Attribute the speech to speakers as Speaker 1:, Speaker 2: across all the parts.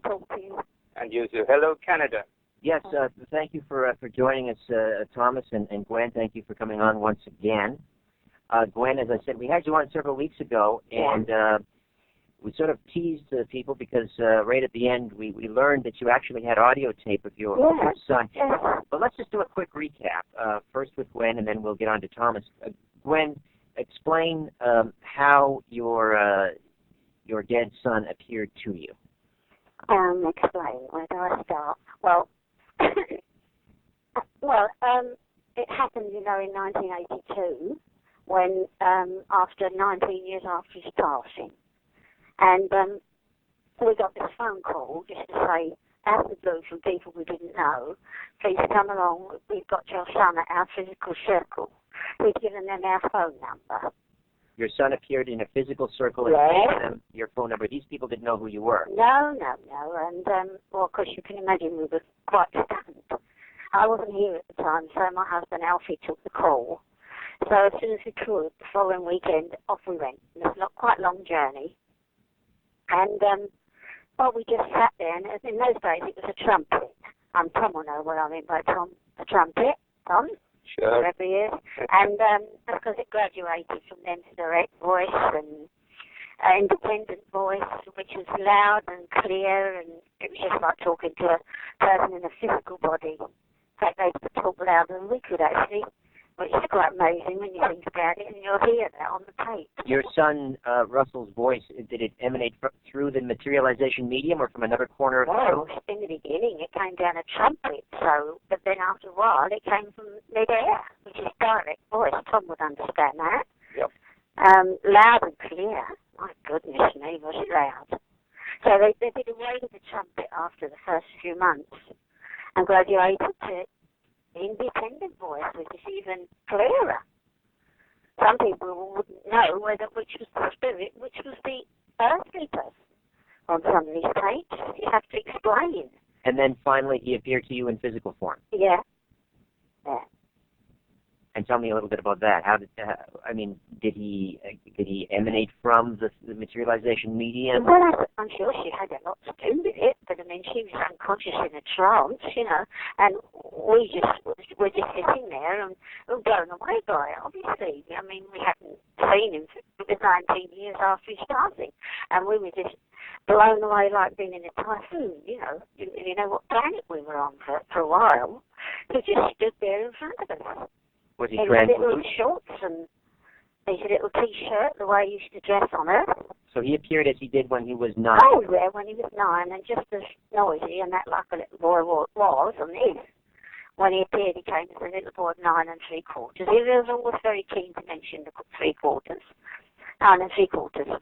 Speaker 1: talk to you.
Speaker 2: And you too. Hello, Canada.
Speaker 3: Yes, thank you for joining us, Thomas, and Gwen. Thank you for coming on once again. Gwen, as I said, we had you on several weeks ago, and we sort of teased people because right at the end we learned that you actually had audio tape of your son.
Speaker 1: Yes.
Speaker 3: But let's just do a quick recap, first with Gwen, and then we'll get on to Thomas. Gwen, explain how your dead son appeared to you.
Speaker 1: Explain. Where do I start? Well, it happened, in 1982, when after 19 years after his passing, and we got this phone call just to say, out of the blue from people we didn't know, please come along. We've got your son at our physical circle. We've given them our phone number.
Speaker 3: Your son appeared in a physical circle and gave them your phone number. These people didn't know who you were.
Speaker 1: No. And, of course, you can imagine we were quite stunned. I wasn't here at the time, so my husband Alfie took the call. So as soon as we could, the following weekend, off we went. It was not quite a long journey. And, we just sat there, and in those days it was a trumpet. Tom will know what I mean by a trumpet. Tom?
Speaker 2: Sure.
Speaker 1: Whatever he is. And because it graduated from then to direct voice and independent voice, which was loud and clear, and it was just like talking to a person in a physical body. In fact, they could talk louder than we could actually, which is quite amazing when you think about it, and you'll hear that on the tape.
Speaker 3: Your son Russell's voice, did it emanate through the materialization medium or from another corner of the room?
Speaker 1: Well, in the beginning it came down a trumpet, but then after a while it came from mid-air, which is direct voice. Tom would understand that.
Speaker 2: Yep.
Speaker 1: Loud and clear. My goodness me, was it loud. So they did away with the trumpet after the first few months and graduated to independent voice, which is even clearer. Some people wouldn't know which was the spirit, which was the earthly person on some of these tapes. You have to explain.
Speaker 3: And then finally he appeared to you in physical form.
Speaker 1: Yeah.
Speaker 3: And tell me a little bit about that. How did he emanate from the materialization medium?
Speaker 1: Well, I'm sure she had a lot to do with it, but she was unconscious in a trance, and we were just sitting there and blown away by it, obviously. We hadn't seen him for 19 years after his passing, and we were just blown away like being in a typhoon, You know what planet we were on for a while. He just stood there in front of us.
Speaker 3: Was he
Speaker 1: in little shorts and his little T-shirt, the way he used to dress on Earth.
Speaker 3: So he appeared as he did when he was 9?
Speaker 1: Oh, yeah, when he was 9, and just as noisy and that like a little boy was, and is. When he appeared, he came as a little boy of 9 3/4. He was always very keen to mention the 3/4, 9 3/4.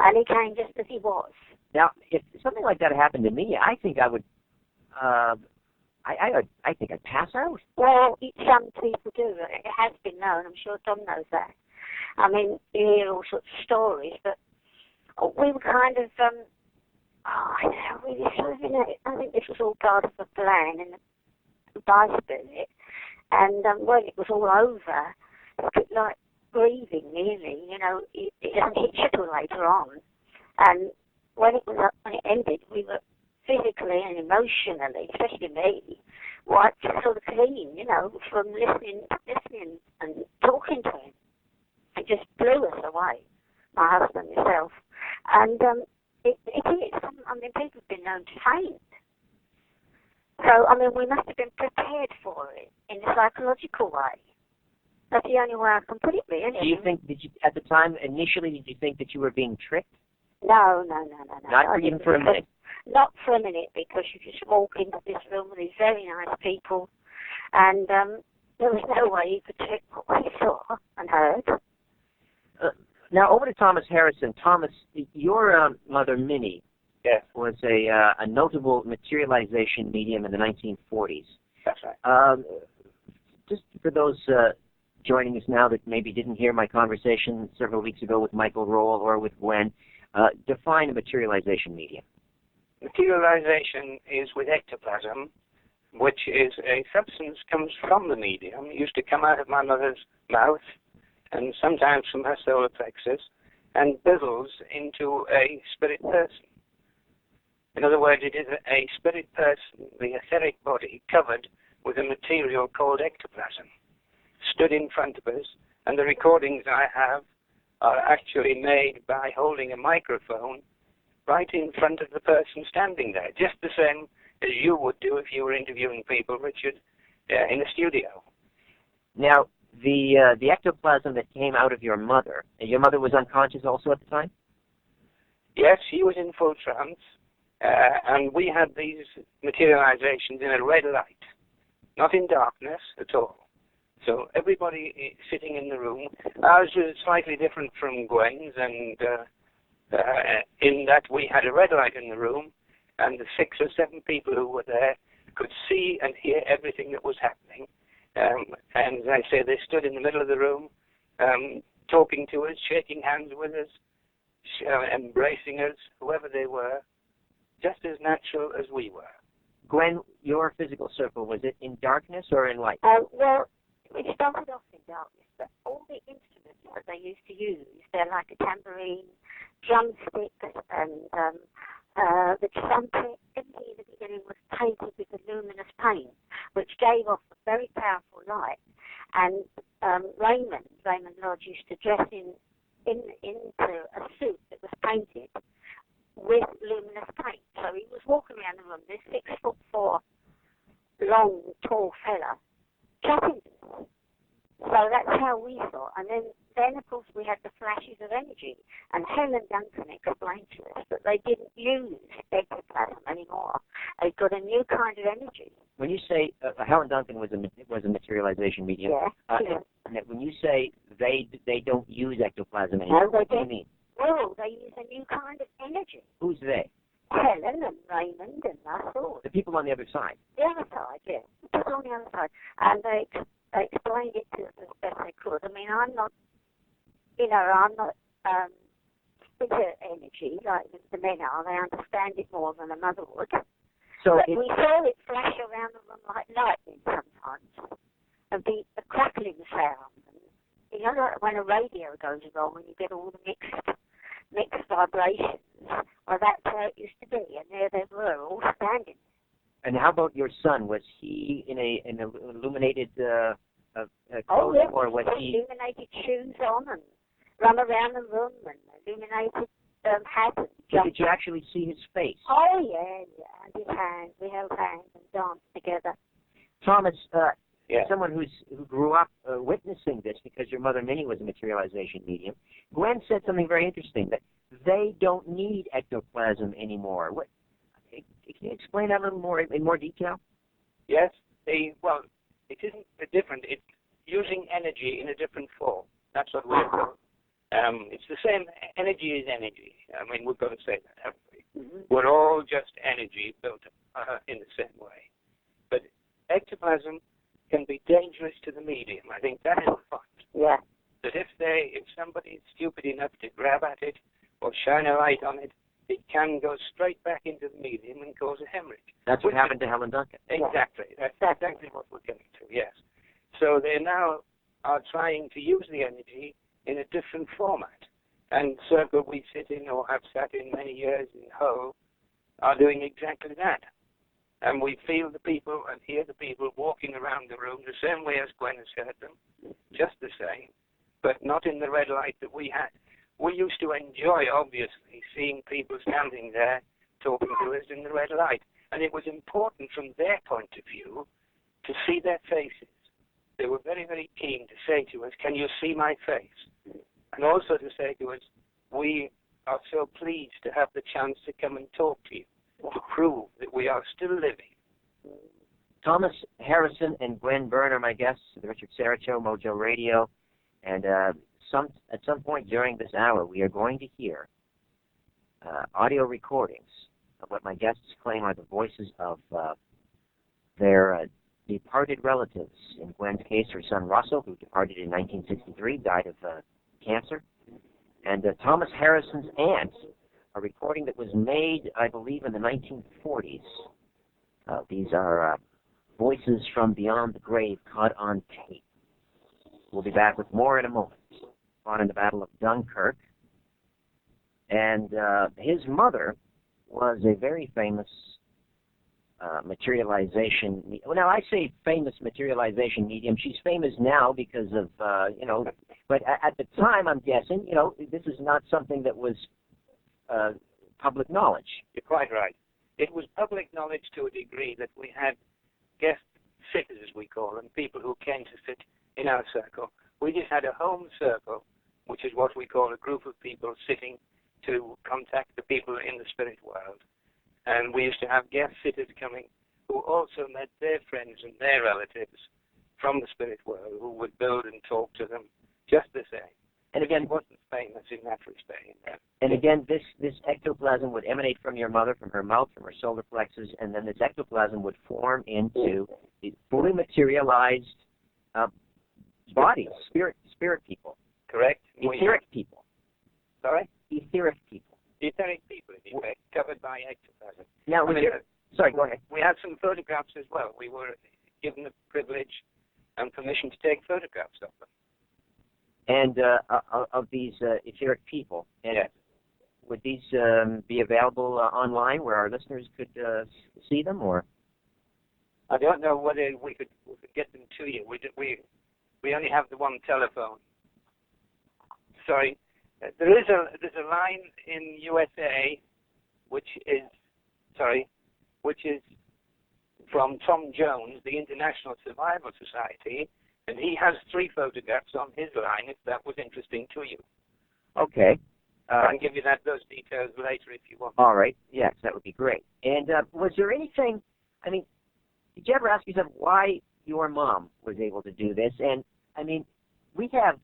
Speaker 1: And he came just as he was.
Speaker 3: Now, if something like that happened to me, I think I would... I think I'd pass out.
Speaker 1: Well, some people do. It has been known. I'm sure Tom knows that. You hear all sorts of stories, but we were kind of, I think this was all part of the plan and by spirit. And when it was all over, it's a bit like grieving, really. It doesn't hit you till later on. And when it ended, we were physically and emotionally, especially me, wiped sort of clean, from listening and talking to him. It just blew us away, my husband himself. And it is. People have been known to faint. So, we must have been prepared for it in a psychological way. That's the only way I can put it, really.
Speaker 3: Do you think, at the time, initially, did you think that you were being tricked?
Speaker 1: No.
Speaker 3: Not even for a minute?
Speaker 1: Not for a minute, because you just walk into this room with these very nice people, and there was no way you could trick what we saw and heard.
Speaker 3: Now, over to Thomas Harrison. Thomas, your mother, Minnie, was a notable materialization medium in the 1940s.
Speaker 2: That's right.
Speaker 3: Just for those joining us now that maybe didn't hear my conversation several weeks ago with Michael Roll or with Gwen, define a materialization medium.
Speaker 2: Materialization is with ectoplasm, which is a substance comes from the medium. It used to come out of my mother's mouth and sometimes from her solar plexus and bizzles into a spirit person. In other words, it is a spirit person, the etheric body, covered with a material called ectoplasm, stood in front of us, and the recordings I have are actually made by holding a microphone right in front of the person standing there, just the same as you would do if you were interviewing people, Richard, in a studio.
Speaker 3: Now, the ectoplasm that came out of your mother was unconscious also at the time?
Speaker 2: Yes, she was in full trance, and we had these materializations in a red light, not in darkness at all. So everybody sitting in the room, ours was slightly different from Gwen's, and in that we had a red light in the room, and the 6 or 7 people who were there could see and hear everything that was happening. And as I say, they stood in the middle of the room, talking to us, shaking hands with us, embracing us, whoever they were, just as natural as we were.
Speaker 3: Gwen, your physical circle, was it in darkness or in light?
Speaker 1: Well, it started off in darkness, but all the instruments that they used to use, they're like a tambourine, drumstick, and the trumpet, everything in the beginning was painted with a luminous paint, which gave off a very powerful light. And Raymond Lodge used to dress into a suit that was painted with luminous paint. So he was walking around the room, this 6'4", long, tall fella, chatting to us. So that's how we saw. And then of course we had the flashes of energy. And Helen Duncan explained to us that they didn't use ectoplasm anymore. They got a new kind of energy.
Speaker 3: When you say Helen Duncan was a materialization medium, when you say they don't use ectoplasm anymore, what do you mean?
Speaker 1: Well, they use a new kind of energy.
Speaker 3: Who's they?
Speaker 1: Helen and Raymond and us all.
Speaker 3: The people on the other side.
Speaker 1: The other side, yeah. The people on the other side. And they explained it to us as best they could. I mean, I'm not into energy like the men are. They understand it more than a mother would.
Speaker 3: So
Speaker 1: but we saw it flash around the room like lightning sometimes. And the crackling sound. And, you know, like when a radio goes wrong and you get all the mixed vibrations. Well, that's how it used to be. And there they were, all standing.
Speaker 3: And how about your son? Was he in an illuminated clothing,
Speaker 1: oh, yeah,
Speaker 3: or was he
Speaker 1: illuminated shoes on and run around the room and illuminated hat and
Speaker 3: jump? Did you actually see his face?
Speaker 1: Oh, yeah, and his hands. We held hands and danced together.
Speaker 3: Thomas, someone who grew up witnessing this, because your mother Minnie was a materialization medium, Gwen said something very interesting, that they don't need ectoplasm anymore. What? Can you explain that a little more in more detail?
Speaker 2: Yes. It isn't different. It's using energy in a different form. That's what we're told. It's the same. Energy is energy. I mean, we've got to say that, haven't we? Mm-hmm. We're all just energy built in the same way. But ectoplasm can be dangerous to the medium. I think that is the point.
Speaker 1: Yeah.
Speaker 2: That if somebody is stupid enough to grab at it or shine a light on it, it can go straight back into the medium and cause a hemorrhage.
Speaker 3: That's what happened to Helen Duncan.
Speaker 2: Exactly. That's exactly what we're getting to, yes. So they now are trying to use the energy in a different format. And Circle we sit in or have sat in many years in Hull are doing exactly that. And we feel the people and hear the people walking around the room the same way as Gwen has heard them, just the same, but not in the red light that we had. We used to enjoy, obviously, seeing people standing there talking to us in the red light. And it was important from their point of view to see their faces. They were very, very keen to say to us, can you see my face? And also to say to us, we are so pleased to have the chance to come and talk to you, to prove that we are still living.
Speaker 3: Thomas Harrison and Gwen Byrne are my guests at the Richard Syrett Show, Mojo Radio. And at some point during this hour, we are going to hear audio recordings of what my guests claim are the voices of their departed relatives. In Gwen's case, her son Russell, who departed in 1963, died of cancer. And Thomas Harrison's aunt, a recording that was made, I believe, in the 1940s. These are voices from beyond the grave caught on tape. We'll be back with more in a moment. Fought in the Battle of Dunkirk. And his mother was a very famous materialization. Well, now I say famous materialization medium. She's famous now because of but at the time, I'm guessing, this is not something that was public knowledge.
Speaker 2: You're quite right. It was public knowledge to a degree that we had guest sitters, as we call them, people who came to sit in our circle. We just had a home circle, which is what we call a group of people sitting to contact the people in the spirit world. And we used to have guest sitters coming who also met their friends and their relatives from the spirit world who would build and talk to them just the same.
Speaker 3: And again,
Speaker 2: it wasn't famous in that respect.
Speaker 3: And again, this ectoplasm would emanate from your mother, from her mouth, from her solar plexus, and then this ectoplasm would form into the fully materialized bodies, spirit people.
Speaker 2: Correct.
Speaker 3: Etheric people.
Speaker 2: Sorry?
Speaker 3: Etheric people.
Speaker 2: Etheric people, in effect, covered by ectoplasm.
Speaker 3: Now, sorry, go ahead.
Speaker 2: We had some photographs as well. We were given the privilege and permission to take photographs of them.
Speaker 3: And of these etheric people. And
Speaker 2: yes.
Speaker 3: Would these be available online where our listeners could see them, or?
Speaker 2: I don't know whether we could get them to you. We only have the one telephone. Sorry, there's a line in USA, which is from Tom Jones, the International Survival Society. And he has 3 photographs on his line, if that was interesting to you.
Speaker 3: Okay.
Speaker 2: I can give you those details later if you want.
Speaker 3: All right. Yes, that would be great. And was there anything, did you ever ask yourself why your mom was able to do this? And, we have,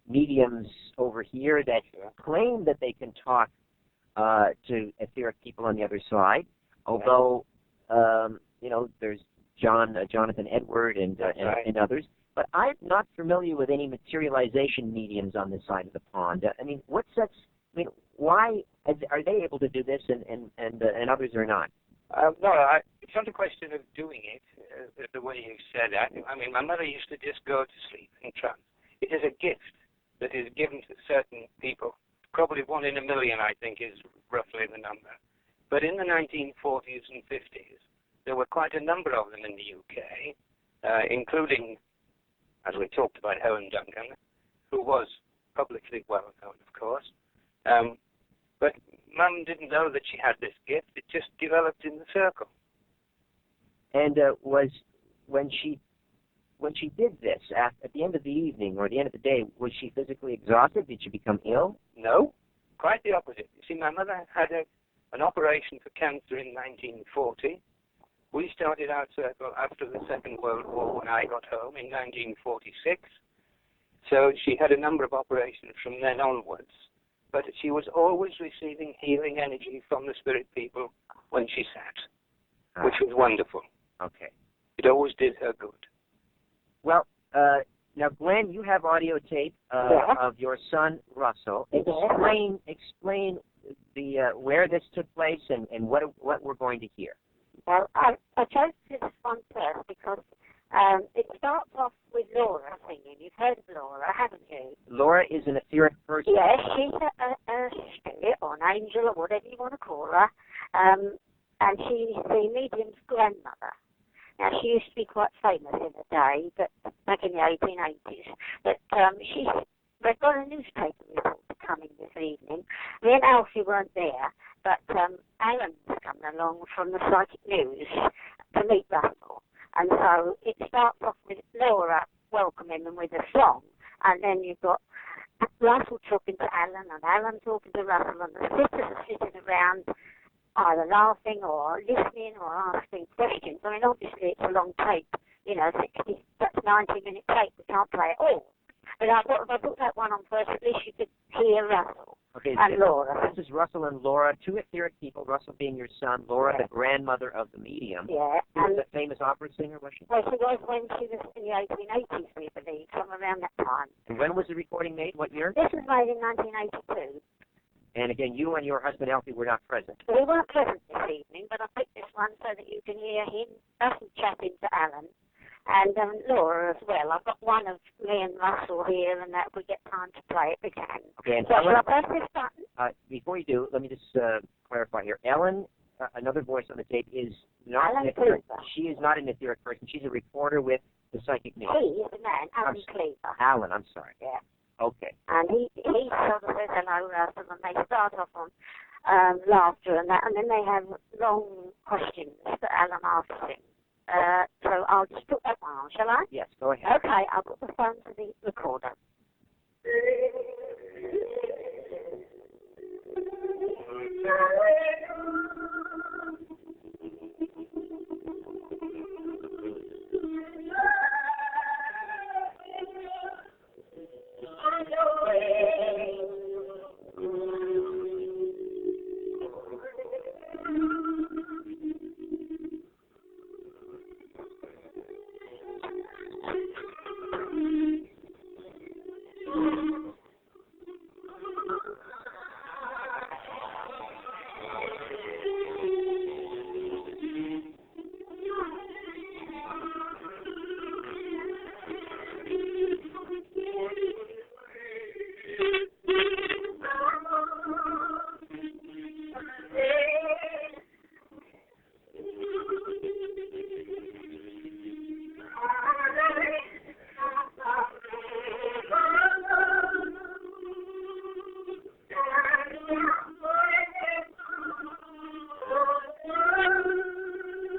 Speaker 3: mediums over here that claim that they can talk to etheric people on the other side, although, there's Jonathan Edward and others. But I'm not familiar with any materialization mediums on this side of the pond. Why are they able to do this and others are not?
Speaker 2: No, it's not a question of doing it the way you said that. My mother used to just go to sleep in trance. It is a gift that is given to certain people. Probably 1 in a million, I think, is roughly the number. But in the 1940s and 50s, there were quite a number of them in the UK, including, as we talked about, Helen Duncan, who was publicly well known, of course. But Mum didn't know that she had this gift. It just developed in the circle.
Speaker 3: And was when she did this at the end of the evening or the end of the day, was she physically exhausted? Did she become ill?
Speaker 2: No, quite the opposite. You see, my mother had an operation for cancer in 1940. We started our circle after the Second World War when I got home in 1946. So she had a number of operations from then onwards. But she was always receiving healing energy from the spirit people when she sat, which was wonderful.
Speaker 3: Okay.
Speaker 2: It always did her good.
Speaker 3: Well, now, Gwen, you have audio tape of your son, Russell. Explain the where this took place and what we're going to hear.
Speaker 1: Well, I chose this one first because it starts off with Laura singing. You've heard of Laura, haven't you?
Speaker 3: Laura is an etheric person.
Speaker 1: Yes, she's a spirit or an angel or whatever you want to call her. And she's the medium's grandmother. Now, she used to be quite famous in the day, but back in the 1880s. But they've got a newspaper report coming this evening. Me and Alfie weren't there, but Alan's coming along from the Psychic News to meet Russell. And so it starts off with Laura welcoming them with a song, and then you've got Russell talking to Alan, and Alan talking to Russell, and the sisters are sitting around either laughing or listening or asking questions. Obviously it's a long tape, 60, that's 90-minute tape. We can't play it all. But I thought if I put that one on first, at least you could hear Russell and Laura.
Speaker 3: This is Russell and Laura, 2 etheric people, Russell being your son, Laura, the grandmother of the medium.
Speaker 1: Yeah.
Speaker 3: Who was a famous opera singer, was she?
Speaker 1: Well, she was when she was in the 1880s, we believe, somewhere around that time.
Speaker 3: And when was the recording made? What year?
Speaker 1: This was made in 1982.
Speaker 3: And again, you and your husband, Alfie, were not present.
Speaker 1: We weren't present this evening, but I picked this one so that you can hear us chatting to Alan. And Laura as well. I've got one of me and Russell here, and that if we get time to play it, we can.
Speaker 3: Okay, and
Speaker 1: so shall I press this button?
Speaker 3: Before you do, let me just clarify here. Ellen, another voice on the tape, is not
Speaker 1: Alan
Speaker 3: an etheric.
Speaker 1: Cleaver.
Speaker 3: She is not an etheric person. She's a reporter with the Psychic News.
Speaker 1: He is a man, Alan Cleaver.
Speaker 3: Alan, I'm sorry.
Speaker 1: Yeah.
Speaker 3: Okay.
Speaker 1: And he sort of says hello to them, and they start off on laughter and that, and then they have long questions that Alan asks him. So I'll just put that one on, shall I?
Speaker 3: Yes, go ahead.
Speaker 1: Okay, I'll put the phone to the recorder.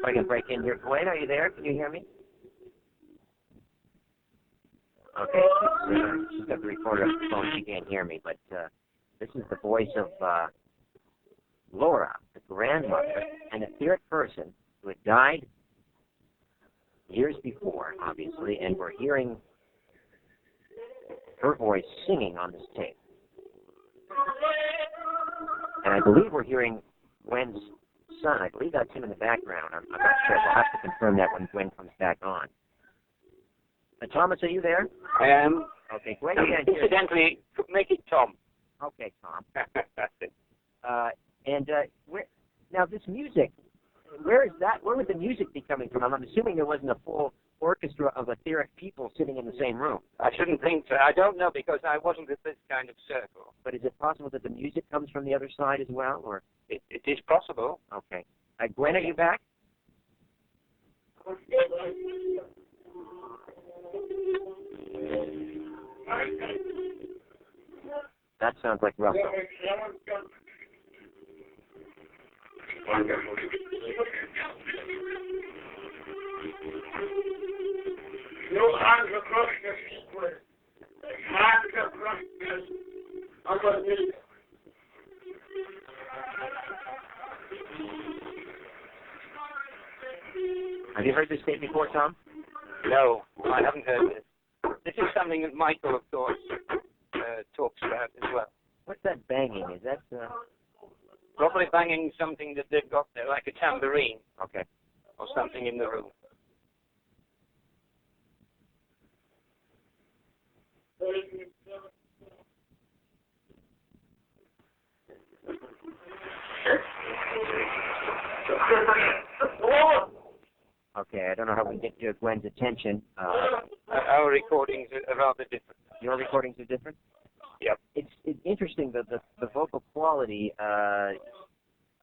Speaker 3: I can break in here. Gwen, are you there? Can you hear me? Okay, she's got the recorder on the phone. She can't hear me, but this is the voice of Laura, the grandmother, an etheric person who had died years before, obviously, and we're hearing her voice singing on this tape. And I believe we're hearing Gwen's son. I believe that's him in the background. I'm not sure. We'll have to confirm that when Gwen comes back on. Thomas, are you there?
Speaker 2: I am.
Speaker 3: Okay, Gwen can't hear you.
Speaker 2: Incidentally, make it Tom.
Speaker 3: Okay, Tom.
Speaker 2: That's it.
Speaker 3: Where, now this music, where is that? Where would the music be coming from? I'm assuming there wasn't a full orchestra of etheric people sitting in the same room.
Speaker 2: I shouldn't think so. I don't know because I wasn't at this kind of circle.
Speaker 3: But is it possible that the music comes from the other side as well, or?
Speaker 2: It is possible.
Speaker 3: Okay. Gwen, are you back? That sounds like Russell.
Speaker 4: No hands across the sequence. Hands across the underneath.
Speaker 3: Have you heard this tape before, Tom?
Speaker 2: No, I haven't heard this. This is something that Michael, of course, talks about as well.
Speaker 3: What's that banging? Is that...
Speaker 2: Probably banging something that they've got there, like a tambourine.
Speaker 3: Okay.
Speaker 2: Or something in the room.
Speaker 3: Okay, I don't know how we get to Gwen's attention.
Speaker 2: Our recordings are rather different.
Speaker 3: Your recordings are different?
Speaker 2: Yep.
Speaker 3: It's interesting that the vocal quality,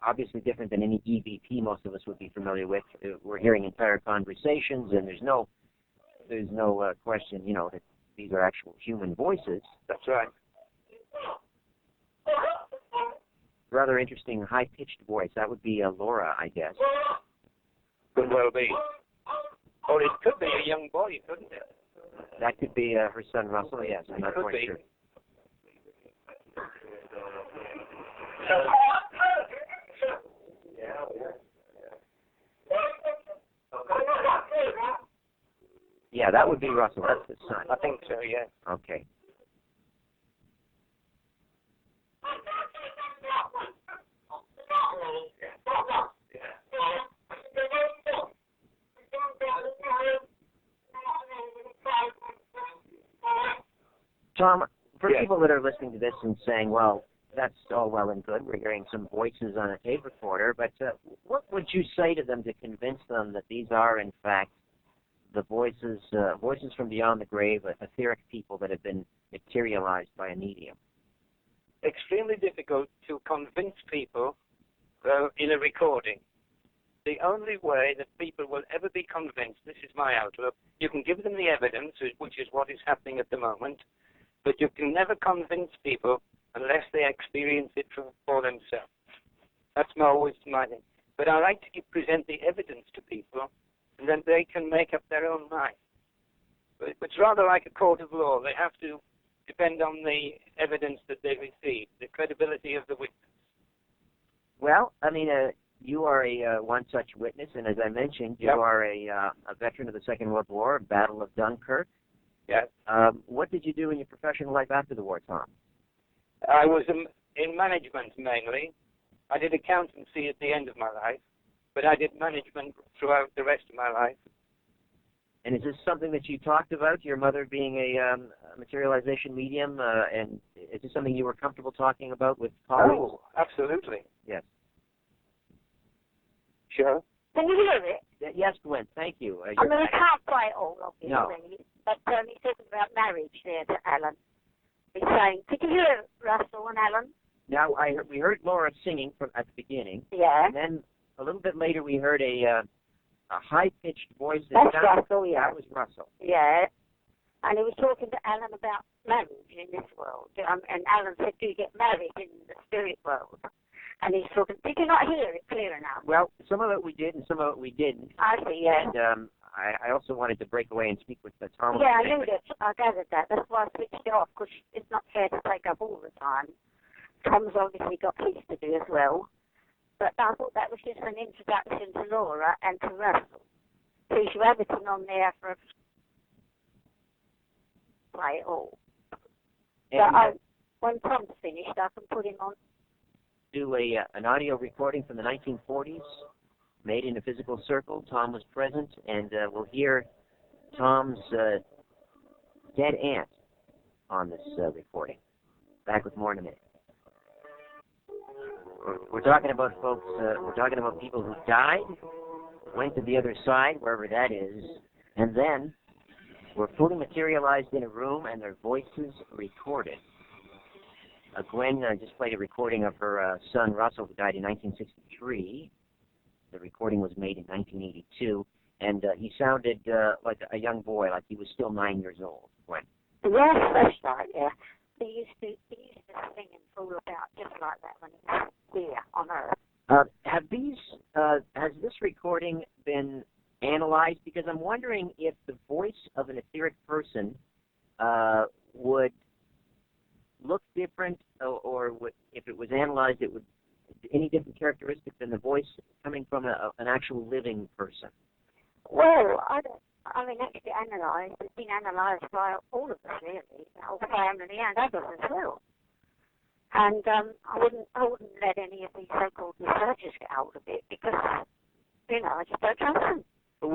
Speaker 3: obviously different than any EVP most of us would be familiar with. We're hearing entire conversations, and there's no question, that these are actual human voices.
Speaker 2: That's right.
Speaker 3: Rather interesting, high-pitched voice. That would be Laura, I guess.
Speaker 2: Could well be. Or it could be a young boy, couldn't it?
Speaker 3: That could be her son, Russell, yes. I'm not quite sure. Yeah, that would be Russell. That's his son.
Speaker 2: I think so, yeah.
Speaker 3: Okay. Tom, for people that are listening to this and saying, well, that's all well and good, we're hearing some voices on a tape recorder, but what would you say to them to convince them that these are, in fact, the voices from beyond the grave, etheric people that have been materialized by a medium?
Speaker 2: extremely difficult to convince people in a recording. The only way that people will ever be convinced, this is my outlook, you can give them the evidence, which is what is happening at the moment, but you can never convince people unless they experience it for themselves. That's always my thing. But I like to present the evidence to people, and then they can make up their own mind. But it's rather like a court of law. They have to depend on the evidence that they receive, the credibility of the witness.
Speaker 3: Well, I mean, you are a one such witness, and as I mentioned, you are a veteran of the Second World War, Battle of Dunkirk.
Speaker 2: Yes.
Speaker 3: What did you do in your professional life after the war, Tom?
Speaker 2: I was in management mainly. I did accountancy at the end of my life, but I did management throughout the rest of my life.
Speaker 3: And is this something that you talked about, your mother being a materialization medium, and is this something you were comfortable talking about with colleagues?
Speaker 2: Oh, absolutely.
Speaker 3: Yes.
Speaker 2: Sure.
Speaker 1: Can you hear it?
Speaker 3: Yes, Gwen, thank you.
Speaker 1: I mean, I can't play it all, obviously,
Speaker 3: No.
Speaker 1: but he's talking about marriage there to Alan. He's saying, could you hear Russell and Alan?
Speaker 3: Now, we heard Laura singing at the beginning.
Speaker 1: Yeah.
Speaker 3: And then a little bit later we heard a high-pitched voice.
Speaker 1: That's Russell, yeah.
Speaker 3: That was Russell.
Speaker 1: Yeah. And he was talking to Alan about marriage in this world. And Alan said, do you get married in the spirit world? And he's talking, did you not hear it clear enough?
Speaker 3: Well, some of it we did and some of it we didn't.
Speaker 1: I see, yeah.
Speaker 3: And I also wanted to break away and speak with Tom.
Speaker 1: Yeah, I knew that. I gathered that. That's why I switched it off, because it's not fair to take up all the time. Tom's obviously got his to do as well. But I thought that was just an introduction to Laura and to Russell. So you should have everything on there for us to play it all.
Speaker 3: And,
Speaker 1: But when Tom's finished, I can put him on.
Speaker 3: Do an audio recording from the 1940s, made in a physical circle. Tom was present, and we'll hear Tom's dead aunt on this recording. Back with more in a minute. We're talking about folks, we're talking about people who died, went to the other side, wherever that is, and then were fully materialized in a room and their voices recorded. Gwen just played a recording of her son Russell, who died in 1963. The recording was made in 1982, and he sounded like a young boy, like he was still 9 years old. Gwen.
Speaker 1: Yes, that's right, yeah. He used to sing and fool about just like that when he was here on Earth.
Speaker 3: Has this recording been analyzed? Because I'm wondering if the voice of an etheric person would look different, or if it was analyzed, it would any different characteristics than the voice coming from an actual living person.
Speaker 1: Well, I mean, actually analysed. It's been analysed by all of us, really, the whole family and others as well. And I wouldn't let any of these so-called researchers get hold of it because, you know, I just don't trust them.
Speaker 3: But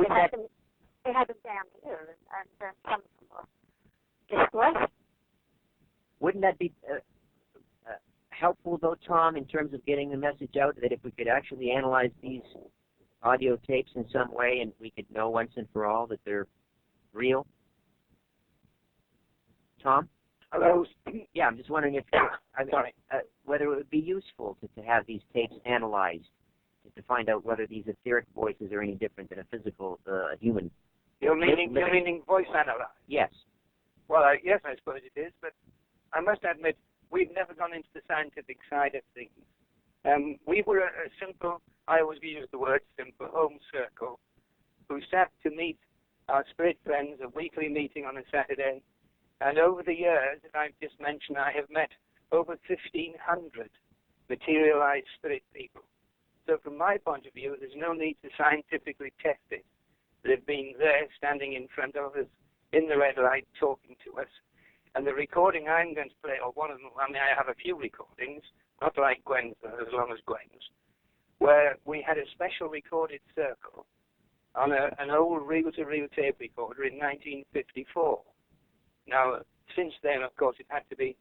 Speaker 1: they had them down here, and some of them were disgraced.
Speaker 3: Wouldn't that be helpful, though, Tom, in terms of getting the message out, that if we could actually analyze these audio tapes in some way and we could know once and for all that they're real? Tom?
Speaker 2: Hello?
Speaker 3: Yeah, I'm just wondering if whether it would be useful to have these tapes analyzed to find out whether these etheric voices are any different than a physical human.
Speaker 2: You're meaning voice analyzed?
Speaker 3: Yes.
Speaker 2: Well, yes, I suppose it is, but I must admit, we've never gone into the scientific side of things. We were a simple, I always use the word simple, home circle, who sat to meet our spirit friends, a weekly meeting on a Saturday. And over the years, as I've just mentioned, I have met over 1,500 materialized spirit people. So from my point of view, there's no need to scientifically test it. They've been there, standing in front of us, in the red light, talking to us. And the recording I'm going to play, or one of them, I mean, I have a few recordings, not like Gwen's, as long as Gwen's, where we had a special recorded circle on an old reel-to-reel tape recorder in 1954. Now, since then, of course, it had to be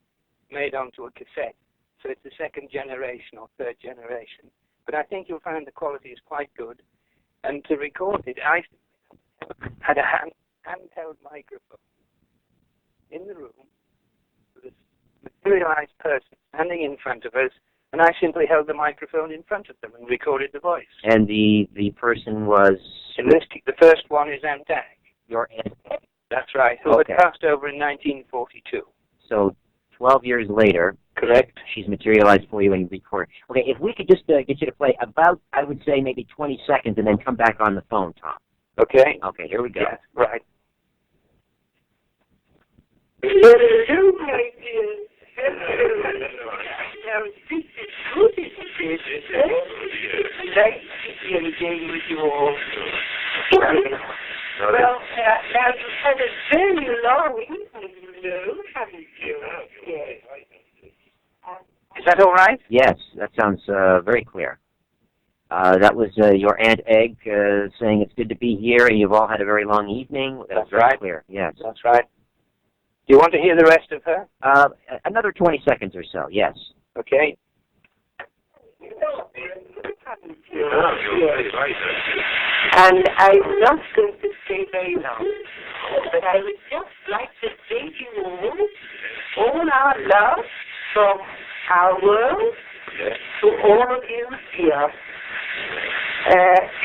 Speaker 2: made onto a cassette, so it's the second generation or third generation. But I think you'll find the quality is quite good. And to record it, I had a handheld microphone in the room with a materialized person standing in front of us, and I simply held the microphone in front of them and recorded the voice.
Speaker 3: And the person was?
Speaker 2: The first one is Aunt Dag.
Speaker 3: Your Aunt Dag.
Speaker 2: That's right, who had passed over in 1942.
Speaker 3: So 12 years later,
Speaker 2: correct,
Speaker 3: she's materialized for you and you record. Okay, if we could just get you to play about, I would say, maybe 20 seconds and then come back on the phone, Tom.
Speaker 2: Okay.
Speaker 3: Okay, here we go.
Speaker 2: Yes, right.
Speaker 4: Hello, my dear. Now, this is good, isn't it? Nice to be again with you all. Well, now you've had a very long evening, you know, haven't you? Yes.
Speaker 2: Is that all right?
Speaker 3: Yes, that sounds very clear. That was your Aunt Egg saying it's good to be here and you've all had a very long evening. That's very
Speaker 2: right.
Speaker 3: Clear. Yes.
Speaker 2: That's right. Do you want to hear the rest of her?
Speaker 3: Another 20 seconds or so, yes.
Speaker 2: Okay.
Speaker 4: And I'm not going to stay very long, but I would just like to say to you all our love from our world to all of you here.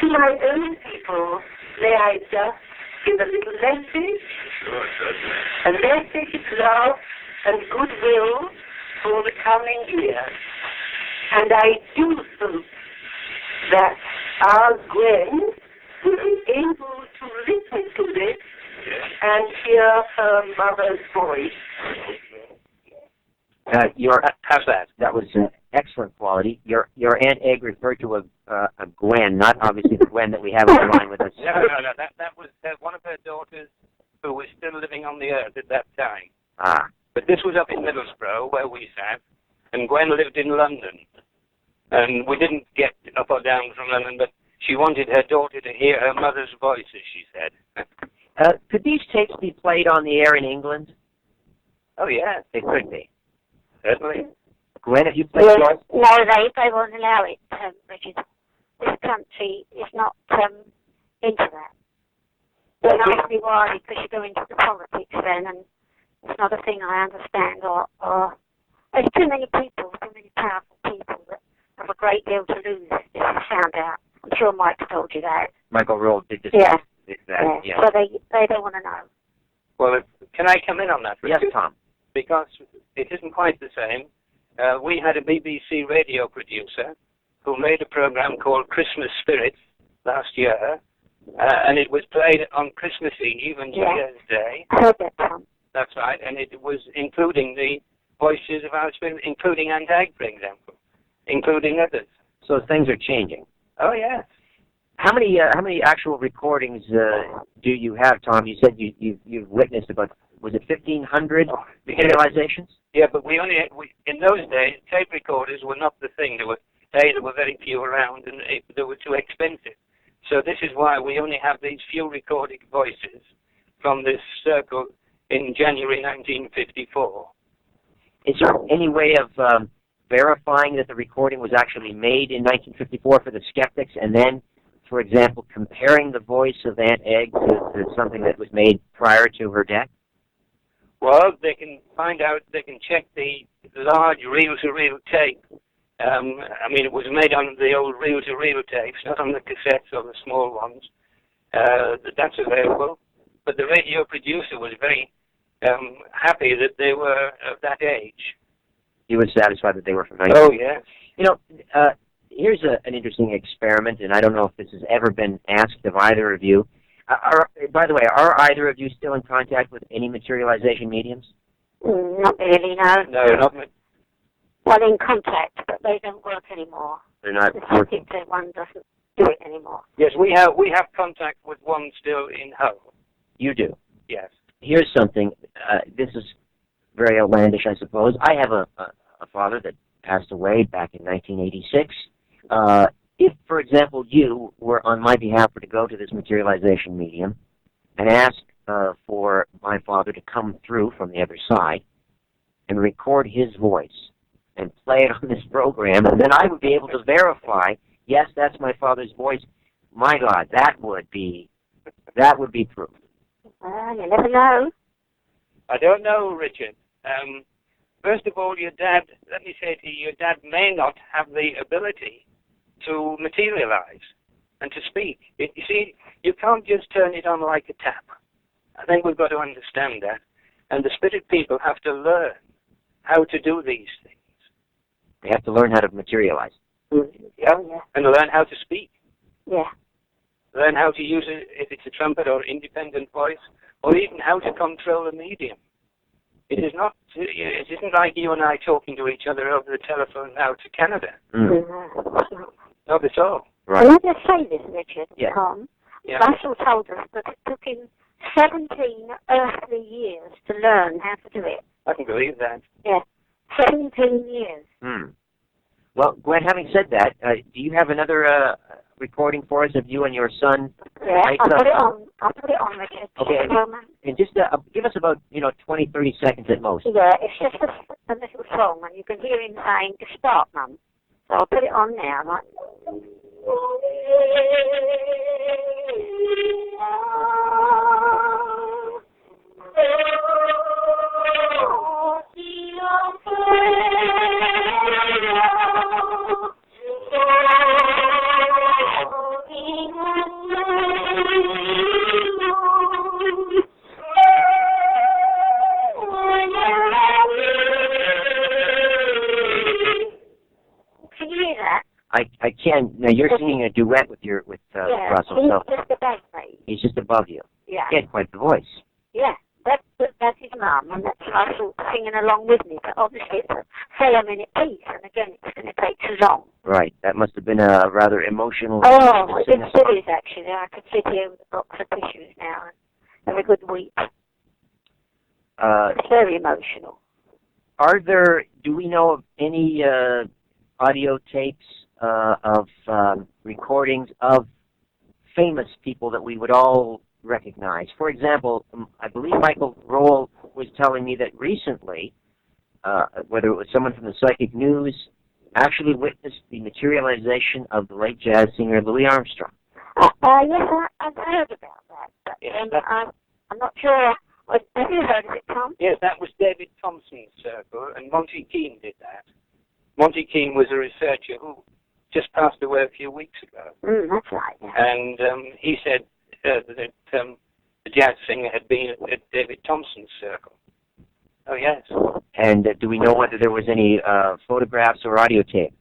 Speaker 4: To my own people, may I just give a little message, a message of love and goodwill for the coming year. And I do hope that our Gwen will be able to listen to this and hear her mother's voice.
Speaker 2: How's that?
Speaker 3: That was an excellent quality. Your Aunt Egg referred to a Gwen, not obviously the Gwen that we have on the line with us.
Speaker 2: No. That was one of her daughters who was still living on the earth at that time.
Speaker 3: Ah.
Speaker 2: But this was up in Middlesbrough, where we sat, and Gwen lived in London. And we didn't get up or down from London, but she wanted her daughter to hear her mother's voice, as she said.
Speaker 3: Could these tapes be played on the air in England?
Speaker 2: Oh, yeah.
Speaker 3: They could be.
Speaker 2: Certainly.
Speaker 3: Gwen, have you played yours?
Speaker 1: No, they won't allow it, Richard. This country is not into that. Don't ask me why, because you go into the politics then, and it's not a thing I understand. Or there's too many people, too many powerful people that have a great deal to lose if it's found out. I'm sure Mike told you that.
Speaker 3: Michael Roll did this.
Speaker 1: Yeah.
Speaker 3: Yeah.
Speaker 1: So they don't want to know.
Speaker 2: Well, can I come in on that, Richard?
Speaker 3: Yes, Tom.
Speaker 2: Because it isn't quite the same. We had a BBC radio producer who made a program called Christmas Syrett last year, and it was played on Christmas Eve and New Year's Day.
Speaker 1: I heard that, Tom.
Speaker 2: That's right, and it was including the voices of our spirit, including Aunt Ag, for example, including others.
Speaker 3: So things are changing.
Speaker 2: Oh, yes.
Speaker 3: How many actual recordings do you have, Tom? You said you've witnessed about, was it 1,500 materializations?
Speaker 2: Yeah, but in those days, tape recorders were not the thing. There were very few around, and they were too expensive. So this is why we only have these few recorded voices from this circle in January 1954.
Speaker 3: Is there any way of verifying that the recording was actually made in 1954 for the skeptics, and then, for example, comparing the voice of Aunt Egg to something that was made prior to her death?
Speaker 2: Well, they can find out, they can check the large reel-to-reel tape. I mean, it was made on the old reel-to-reel tapes, not on the cassettes or the small ones. That's available. But the radio producer was very happy that they were of that age.
Speaker 3: He was satisfied that they were from 19...
Speaker 2: Oh, yes.
Speaker 3: You know, here's an interesting experiment, and I don't know if this has ever been asked of either of you. By the way, are either of you still in contact with any materialization mediums?
Speaker 1: Not really, no.
Speaker 2: No, not me.
Speaker 1: Well, in contact, but they don't work anymore.
Speaker 3: They're not
Speaker 1: The
Speaker 3: working.
Speaker 1: particular one doesn't do it anymore.
Speaker 2: Yes, we have contact with one still in Hull.
Speaker 3: You do?
Speaker 2: Yes.
Speaker 3: Here's something. This is very outlandish, I suppose. I have a father that passed away back in 1986. If, for example, you were on my behalf to go to this materialization medium and ask for my father to come through from the other side and record his voice and play it on this program, and then I would be able to verify, yes, that's my father's voice. My God, that would be proof.
Speaker 1: You never know.
Speaker 2: I don't know, Richard. First of all, your dad, let me say to you, your dad may not have the ability to materialize and to speak. You see, you can't just turn it on like a tap. I think we've got to understand that. And the spirit people have to learn how to do these things.
Speaker 3: They have to learn how to materialize.
Speaker 2: Yeah, and learn how to speak.
Speaker 1: Yeah.
Speaker 2: Learn how to use it, if it's a trumpet or independent voice, or even how to control a medium. It isn't like you and I talking to each other over the telephone now to Canada. Not at all.
Speaker 3: Right.
Speaker 1: Well, let me say this, Richard,
Speaker 3: Yeah.
Speaker 1: Tom.
Speaker 2: Yeah.
Speaker 1: Russell told us that it took him 17 earthly years to learn how to do it.
Speaker 2: I can believe that.
Speaker 1: Yeah. 17 years.
Speaker 3: Well, Gwen, having said that, do you have another recording for us of you and your son?
Speaker 1: Yeah, I'll put it on, Richard.
Speaker 3: Okay, and just give us about 20, 30 seconds at most.
Speaker 1: Yeah, it's just a little song, and you can hear him saying, "Start, Mum." So I'll put it on now, right? Can you hear that?
Speaker 3: I can. Now you're singing a duet with Russell.
Speaker 1: He's
Speaker 3: So
Speaker 1: just above me.
Speaker 3: he's just above you.
Speaker 1: Yeah.
Speaker 3: He had quite the voice.
Speaker 1: Yeah, that's his mum, and that's Russell singing along with me. But obviously it's a 4-minute piece, and again, it's going to take too long.
Speaker 3: Right. That must have been a rather emotional.
Speaker 1: Oh, it is actually. I could sit here with a box of tissues now and have a good week. It's very emotional.
Speaker 3: Do we know of any audio tapes of recordings of famous people that we would all recognize? For example, I believe Michael Roll was telling me that recently, whether it was someone from the Psychic News, actually witnessed the materialization of the late jazz singer Louis Armstrong.
Speaker 1: Yes, I've heard about that, but I'm not sure. Have you heard of it, Tom?
Speaker 2: Yes, that was David Thompson's circle, and Monty Keane did that. Monty Keane was a researcher who just passed away a few weeks ago.
Speaker 1: That's right. Yeah.
Speaker 2: And he said that the jazz singer had been at David Thompson's circle. Oh, yes.
Speaker 3: And do we know whether there was any photographs or audio tape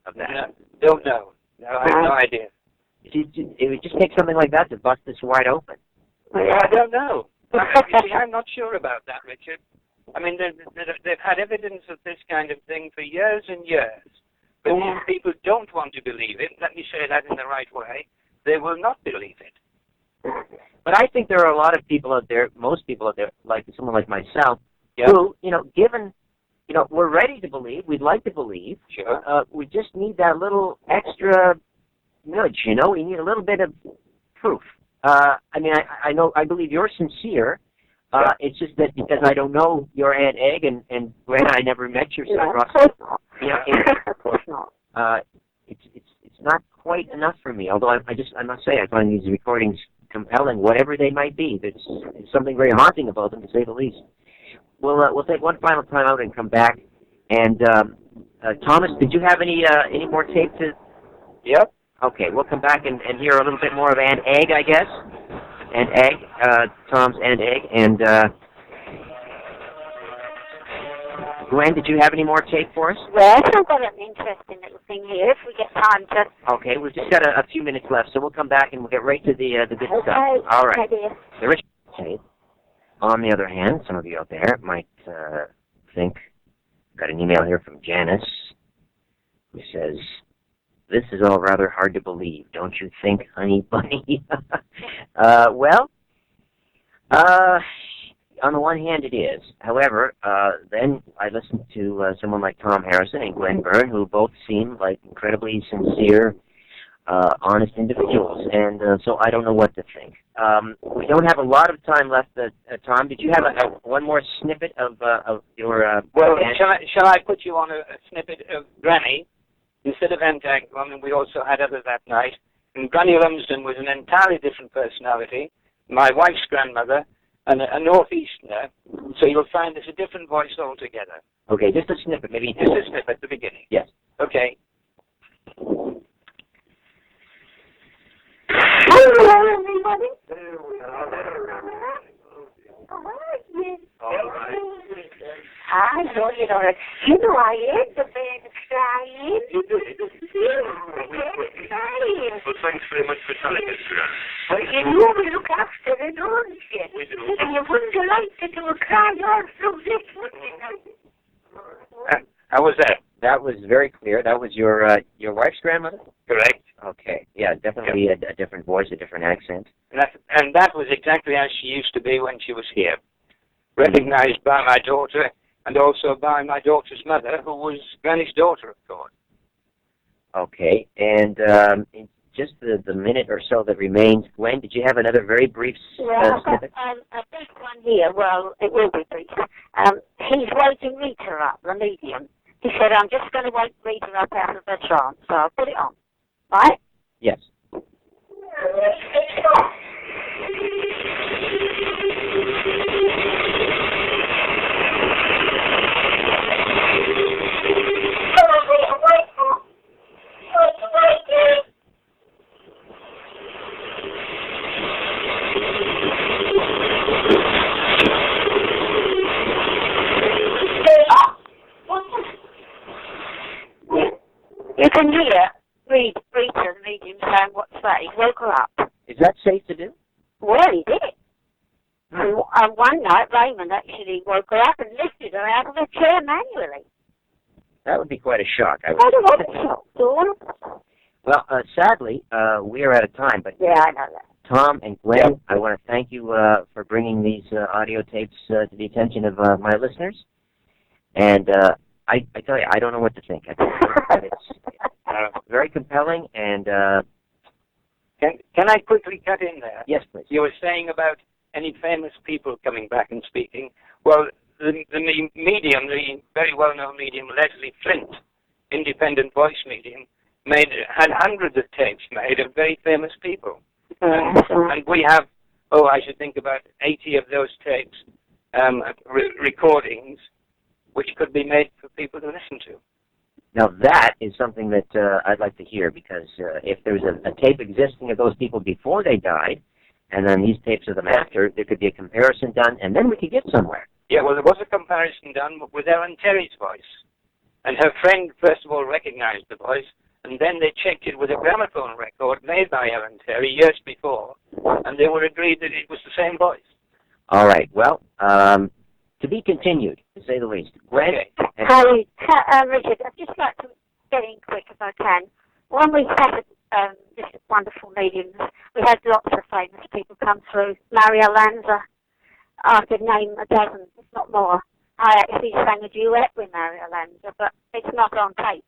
Speaker 3: of that?
Speaker 2: No, don't know. No, I have no idea.
Speaker 3: It would just take something like that to bust this wide open.
Speaker 2: Yeah, I don't know. You see, I'm not sure about that, Richard. I mean, they've had evidence of this kind of thing for years and years. But if people don't want to believe it, let me say that in the right way, they will not believe it.
Speaker 3: But I think there are a lot of people out there, most people out there, like someone like myself, who, given, we're ready to believe, we'd like to believe.
Speaker 2: Sure.
Speaker 3: We just need that little extra nudge, we need a little bit of proof. I believe you're sincere. It's just that because I don't know your Aunt Egg and Gwen, I never met your son Russell.
Speaker 1: Of course not.
Speaker 3: It's not quite enough for me. Although I must say I find these recordings compelling, whatever they might be. There's something very haunting about them, to say the least. We'll take one final time out and come back. And Thomas, did you have any more tape to?
Speaker 2: Yep.
Speaker 3: Okay, we'll come back and hear a little bit more of Aunt Egg, I guess. Aunt Egg, Tom's Aunt Egg, and Gwen, did you have any more tape for us?
Speaker 1: Yes, I've got an interesting little thing here. If we get time to.
Speaker 3: Okay, we've just got a few minutes left, so we'll come back and we'll get right to the good stuff. All right.
Speaker 1: Okay,
Speaker 3: The rich tape. On the other hand, some of you out there might think. Got an email here from Janice, who says, "This is all rather hard to believe, don't you think, honey bunny?" On the one hand, it is. However, then I listened to someone like Tom Harrison and Gwen Byrne, who both seem like incredibly sincere, honest individuals, and so I don't know what to think. We don't have a lot of time left. Tom, did you have one more snippet of your?
Speaker 2: Well, shall I put you on a snippet of Granny? Instead of Aunt Egg, we also had others that night. And Granny Lumsden was an entirely different personality. My wife's grandmother, and a northeasterner, so you'll find there's a different voice altogether.
Speaker 3: Okay, just a snippet, maybe.
Speaker 2: Just a snippet at the beginning.
Speaker 3: Yes.
Speaker 2: Okay.
Speaker 1: Hello, everybody.
Speaker 2: All right.
Speaker 1: I know you know it. You know I am the man that's crying.
Speaker 5: You did. Well, thanks very much for telling us, Syrett.
Speaker 1: Well, you know we look after the dogs.
Speaker 5: We do.
Speaker 1: And you wouldn't like to do a cry on from this, would you?
Speaker 2: How was that?
Speaker 3: That was very clear. That was your wife's grandmother?
Speaker 2: Correct.
Speaker 3: Okay. Yeah, definitely a different voice, a different accent.
Speaker 2: And that was exactly as she used to be when she was here. Recognized by my daughter and also by my daughter's mother, who was Granny's daughter, of course.
Speaker 3: Okay. And in just the minute or so that remains, Gwen, did you have another very brief snippet?
Speaker 1: A big one here. Well, it will be brief. He's waking Rita up, the medium. He said, I'm just going to wake Rita up out of her trance, so I'll put it on. Right?
Speaker 3: Yes.
Speaker 1: You can hear Rita, the medium, saying, what's that? He woke her up.
Speaker 3: Is that safe to do?
Speaker 1: Well, he did. And one night, Raymond actually woke her up and lifted her out of the chair manually.
Speaker 3: That would be quite a shock.
Speaker 1: I don't want to shock, Dawn.
Speaker 3: Well, sadly, we are out of time. But
Speaker 1: yeah, I know that.
Speaker 3: Tom and Gwen, I want to thank you for bringing these audio tapes to the attention of my listeners. And I tell you, I don't know what to think. I think it's very compelling. And
Speaker 2: can I quickly cut in there?
Speaker 3: Yes, please.
Speaker 2: You were saying about any famous people coming back and speaking. Well, the medium, the very well-known medium, Leslie Flint, independent voice medium, had hundreds of tapes made of very famous people. And we have, I should think about 80 of those tapes, recordings, which could be made for people to listen to.
Speaker 3: Now that is something that I'd like to hear, because if there's a tape existing of those people before they died, and then these tapes of them after, there could be a comparison done, and then we could get somewhere.
Speaker 2: Yeah, well, there was a comparison done with Ellen Terry's voice. And her friend, first of all, recognized the voice, and then they checked it with a gramophone record made by Ellen Terry years before, and they were agreed that it was the same voice.
Speaker 3: All right. Well, to be continued, to say the least. Gwen?
Speaker 2: Okay.
Speaker 1: Richard, I'd just like to get in quick if I can. When we had this wonderful mediums, we had lots of famous people come through. Mario Lanza, I could name a dozen, if not more. I actually sang a duet with Mario Lanza, but it's not on tape.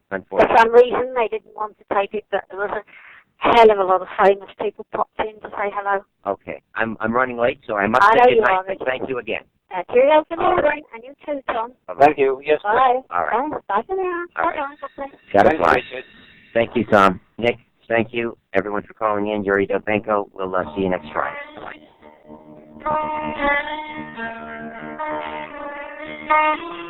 Speaker 1: For some reason, they didn't want to tape it, but there was a hell of a lot of famous people popped in to say hello.
Speaker 3: Okay. I'm running late, so I must say goodnight, and thank you again.
Speaker 1: Cheerio for now, and you too, Tom.
Speaker 2: Thank you. Yes,
Speaker 1: bye.
Speaker 3: All right.
Speaker 1: Bye for now.
Speaker 3: All
Speaker 1: Bye.
Speaker 3: Right. Gotta fly. Thank you, Tom. Nick, thank you. Everyone for calling in. Yuri Dobenko. We'll see you next Friday. Bye.